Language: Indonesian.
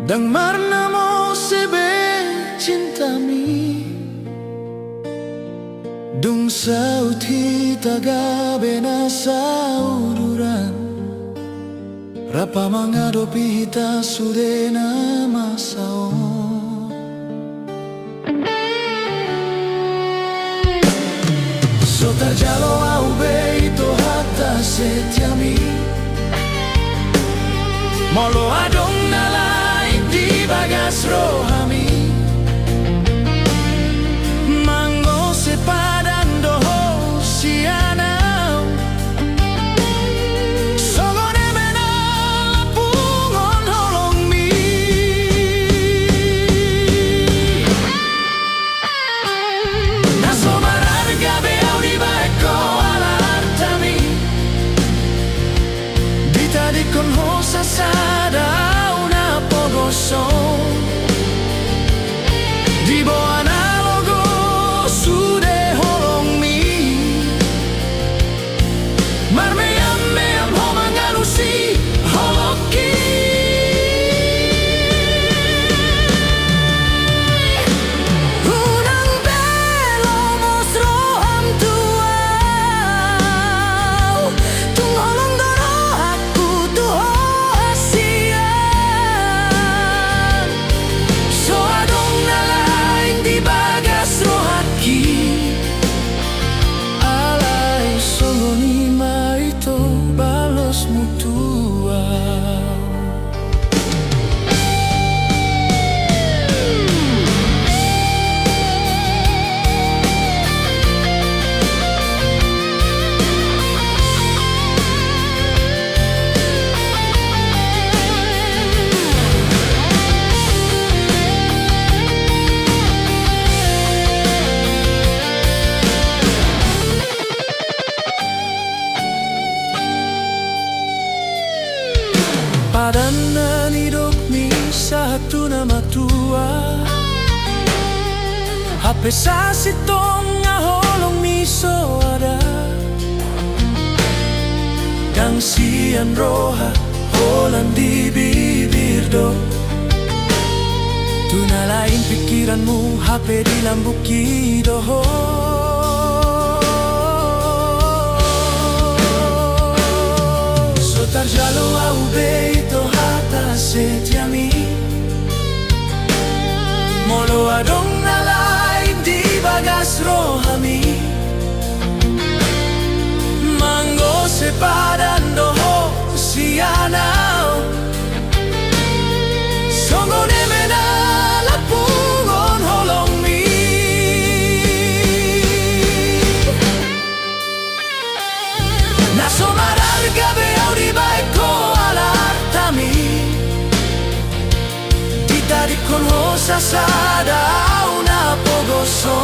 Dan marna mo sebe cintami Dung sauti tagabe na sa ururan Rapa mangadopi hita sude na masao So tajalo au beito hata setiami Molo adong nalai di bagas rohami Mango sepadan doho sianau Sogone mena lapungon holong mi Naso mararga beau di baeko ala artami Dita di kon hosa sada una pogoso Di bo analogo sude holong mi Marmeyam meyam homangalusi holoki Unang belo mostro am tuau Tung holong doro aku tuho asian So adong nalain di bagas rohaki Alay songoni maito balos mutua Padanan hidup mi satu nama tua Hape sasitong ngaholong mi so ada Dang sian roha holan di bibir do Tuna lain pikiranmu hape di lambuki doho So tarjalo au beito hata setiami Molo adong nalai di bagas rohami Mango sepadan doho sianau Songone mena lapungon holong mi Naso mararga beau di baeko ala artami Dita di con hosa sada una pogoso